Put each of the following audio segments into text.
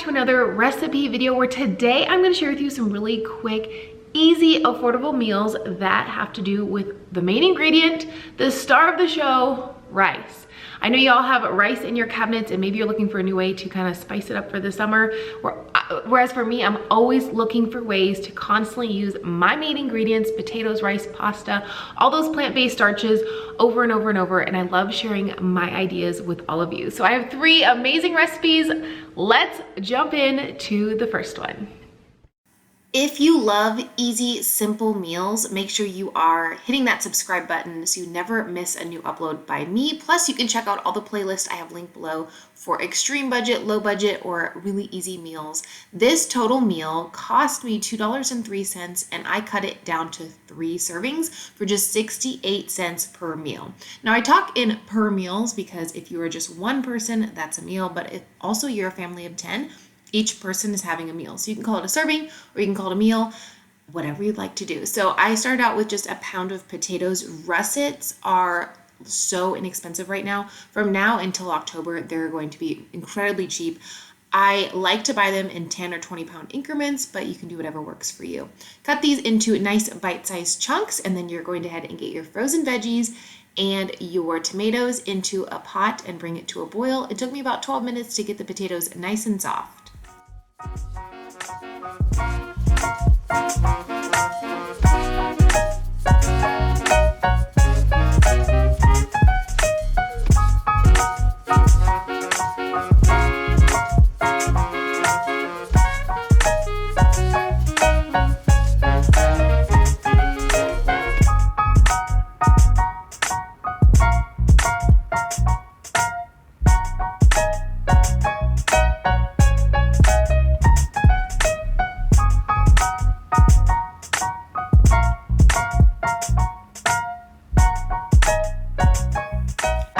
to another recipe video where today I'm going to share with you some really quick, easy, affordable meals that have to do with the main ingredient, the star of the show, rice. I know you all have rice in your cabinets and maybe you're looking for a new way to kind of spice it up for the summer. Whereas for me, I'm always looking for ways to constantly use my main ingredients, potatoes, rice, pasta, all those plant-based starches over and over and over. And I love sharing my ideas with all of you. So I have 3 amazing recipes. Let's jump in to the first one. If you love easy, simple meals, make sure you are hitting that subscribe button so you never miss a new upload by me. Plus, you can check out all the playlists I have linked below for extreme budget, low budget, or really easy meals. This total meal cost me $2.03, and I cut it down to 3 servings for just 68 cents per meal. Now, I talk in per meals because if you are just one person, that's a meal, but if also you're a family of 10, each person is having a meal. So you can call it a serving or you can call it a meal, whatever you'd like to do. So I started out with just a pound of potatoes. Russets are so inexpensive right now. From now until October, they're going to be incredibly cheap. I like to buy them in 10 or 20 pound increments, but you can do whatever works for you. Cut these into nice bite-sized chunks, and then you're going to head and get your frozen veggies and your tomatoes into a pot and bring it to a boil. It took me about 12 minutes to get the potatoes nice and soft.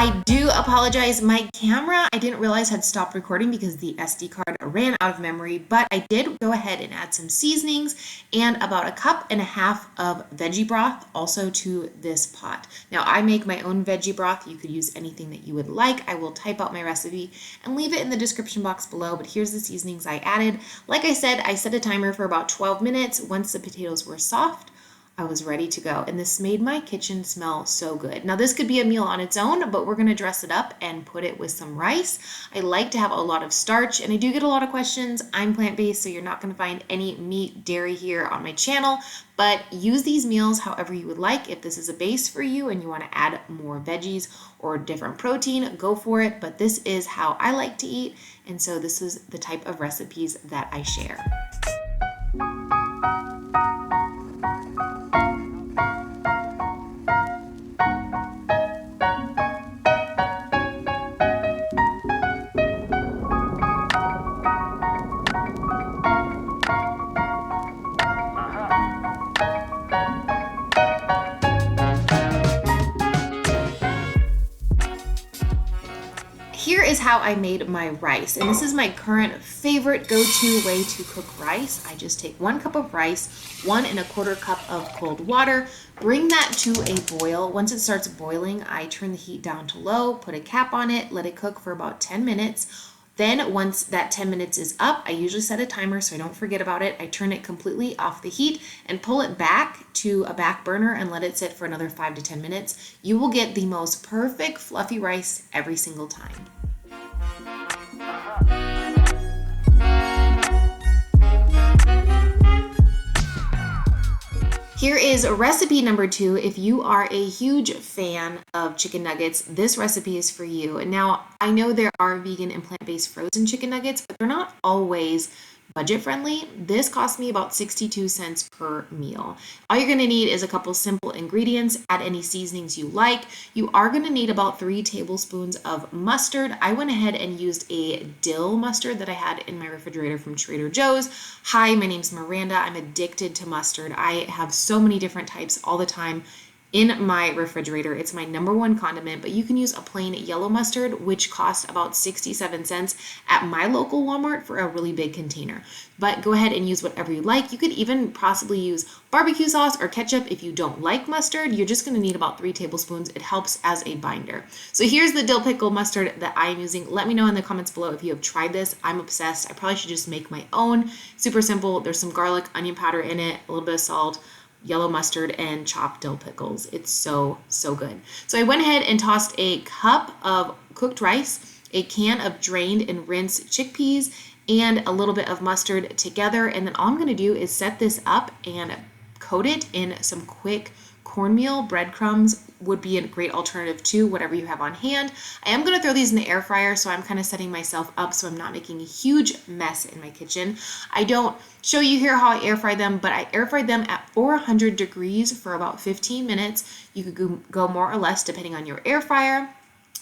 I do apologize, my camera, I didn't realize had stopped recording because the SD card ran out of memory, but I did go ahead and add some seasonings and about 1.5 cups of veggie broth also to this pot. Now I make my own veggie broth. You could use anything that you would like. I will type out my recipe and leave it in the description box below, but here's the seasonings I added. Like I said, I set a timer for about 12 minutes. Once the potatoes were soft, I was ready to go, and this made my kitchen smell so good. Now this could be a meal on its own, but we're gonna dress it up and put it with some rice. I like to have a lot of starch, and I do get a lot of questions. I'm plant-based, so you're not gonna find any meat, dairy here on my channel, but use these meals however you would like. If this is a base for you and you wanna add more veggies or different protein, go for it, but this is how I like to eat, and so this is the type of recipes that I share. Here is how I made my rice, and this is my current favorite go-to way to cook rice. I just take 1 cup of rice, 1¼ cup of cold water, bring that to a boil. Once it starts boiling, I turn the heat down to low, put a cap on it, let it cook for about 10 minutes. Then once that 10 minutes is up, I usually set a timer so I don't forget about it. I turn it completely off the heat and pull it back to a back burner and let it sit for another 5 to 10 minutes. You will get the most perfect fluffy rice every single time. Here is recipe number 2. If you are a huge fan of chicken nuggets, this recipe is for you. And now I know there are vegan and plant-based frozen chicken nuggets, but they're not always budget friendly. This cost me about 62 cents per meal. All you're going to need is a couple simple ingredients. Add any seasonings you like. You are going to need about 3 tablespoons of mustard. I went ahead and used a dill mustard that I had in my refrigerator from Trader Joe's. Hi, my name's Miranda. I'm addicted to mustard. I have so many different types all the time. in my refrigerator. It's my number one condiment, but you can use a plain yellow mustard, which costs about 67 cents at my local Walmart for a really big container. But go ahead and use whatever you like. You could even possibly use barbecue sauce or ketchup if you don't like mustard. You're just gonna need about 3 tablespoons. It helps as a binder. So here's the dill pickle mustard that I am using. Let me know in the comments below if you have tried this. I'm obsessed. I probably should just make my own. Super simple. There's some garlic, onion powder in it, a little bit of salt, yellow mustard, and chopped dill pickles. It's so good. So I went ahead and tossed a cup of cooked rice, a can of drained and rinsed chickpeas, and a little bit of mustard together. And then all I'm going to do is set this up and coat it in some quick cornmeal. Breadcrumbs would be a great alternative to whatever you have on hand. I am going to throw these in the air fryer, so I'm kind of setting myself up so I'm not making a huge mess in my kitchen. I don't show you here how I air fry them, but I air fried them at 400 degrees for about 15 minutes. You could go more or less depending on your air fryer.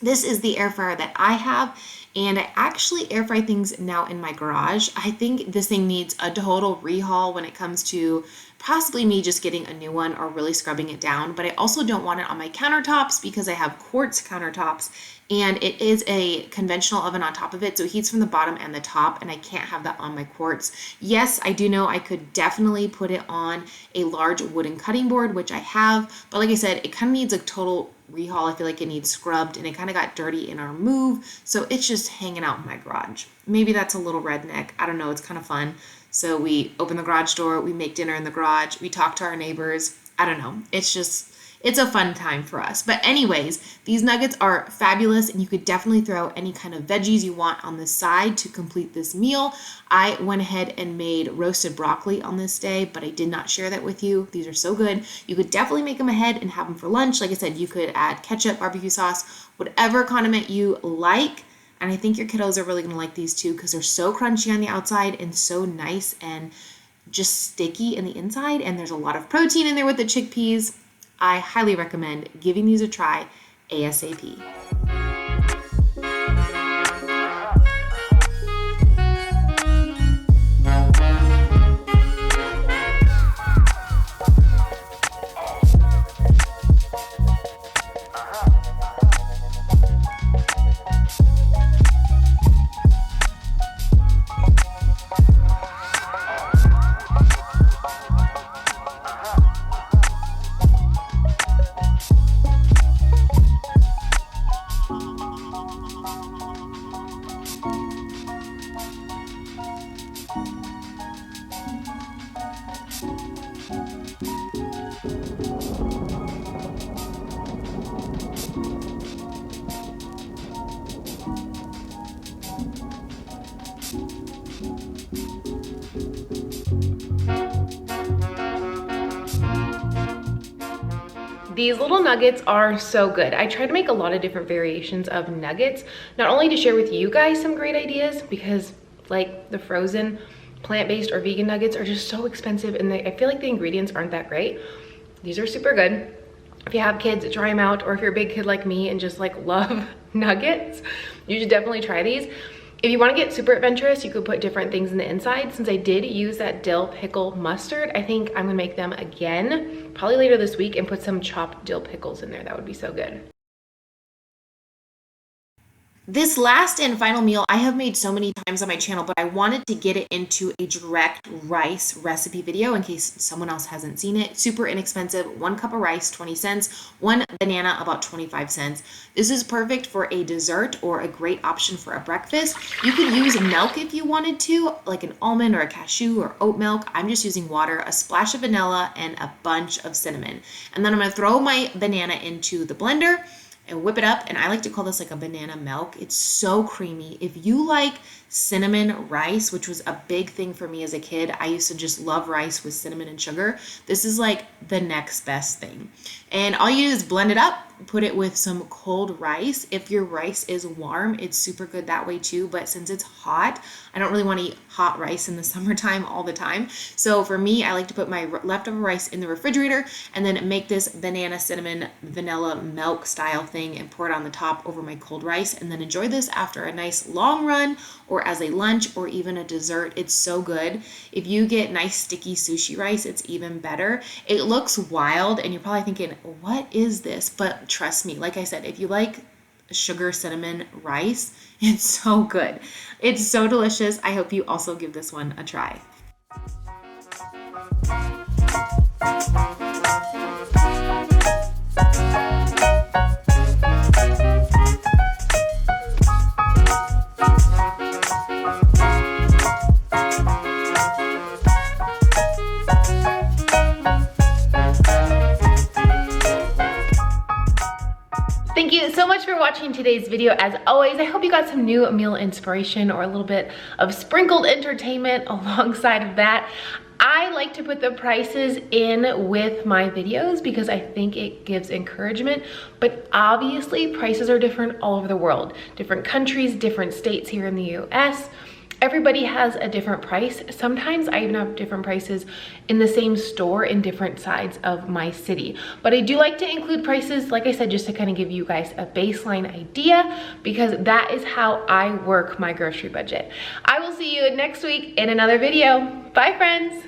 This is the air fryer that I have, and I actually air fry things now in my garage. I think this thing needs a total rehaul when it comes to possibly me just getting a new one or really scrubbing it down, but I also don't want it on my countertops because I have quartz countertops and it is a conventional oven on top of it, so it heats from the bottom and the top, and I can't have that on my quartz. Yes, I do know I could definitely put it on a large wooden cutting board, which I have, but like I said, it kind of needs a total rehaul. I feel like it needs scrubbed, and it kind of got dirty in our move, so it's just hanging out in my garage. Maybe that's a little redneck. I don't know. It's kind of fun. So we open the garage door, we make dinner in the garage, we talk to our neighbors. I don't know. It's a fun time for us. But anyways, these nuggets are fabulous, and you could definitely throw any kind of veggies you want on the side to complete this meal. I went ahead and made roasted broccoli on this day, but I did not share that with you. These are so good. You could definitely make them ahead and have them for lunch. Like I said, you could add ketchup, barbecue sauce, whatever condiment you like. And I think your kiddos are really going to like these too because they're so crunchy on the outside and so nice and just sticky in the inside. And there's a lot of protein in there with the chickpeas. I highly recommend giving these a try ASAP. These little nuggets are so good. I try to make a lot of different variations of nuggets, not only to share with you guys some great ideas, because like the frozen plant-based or vegan nuggets are just so expensive, and I feel like the ingredients aren't that great. These are super good. If you have kids, try them out, or if you're a big kid like me and just like love nuggets, you should definitely try these. If you want to get super adventurous, you could put different things in the inside. Since I did use that dill pickle mustard, I think I'm gonna make them again, probably later this week, and put some chopped dill pickles in there. That would be so good. This last and final meal I have made so many times on my channel, but I wanted to get it into a direct rice recipe video in case someone else hasn't seen it. Super inexpensive, 1 cup of rice, 20 cents, 1 banana, about 25 cents. This is perfect for a dessert or a great option for a breakfast. You could use milk if you wanted to, like an almond or a cashew or oat milk. I'm just using water, a splash of vanilla, and a bunch of cinnamon. And then I'm gonna throw my banana into the blender and whip it up, and I like to call this like a banana milk. It's so creamy. If you like cinnamon rice, which was a big thing for me as a kid, I used to just love rice with cinnamon and sugar. This is like the next best thing. And all you do is blend it up, put it with some cold rice. If your rice is warm, it's super good that way too. But since it's hot, I don't really want to eat hot rice in the summertime all the time. So for me, I like to put my leftover rice in the refrigerator and then make this banana cinnamon vanilla milk style thing and pour it on the top over my cold rice, and then enjoy this after a nice long run or as a lunch or even a dessert. It's so good. If you get nice sticky sushi rice, it's even better. It looks wild and you're probably thinking, what is this? But trust me, like I said, if you like sugar cinnamon rice, it's so good. It's so delicious. I hope you also give this one a try. Thank you so much for watching today's video. As always, I hope you got some new meal inspiration or a little bit of sprinkled entertainment alongside of that. I like to put the prices in with my videos because I think it gives encouragement, but obviously prices are different all over the world. Different countries, different states here in the US. Everybody has a different price. Sometimes I even have different prices in the same store in different sides of my city. But I do like to include prices, like I said, just to kind of give you guys a baseline idea, because that is how I work my grocery budget. I will see you next week in another video. Bye, friends.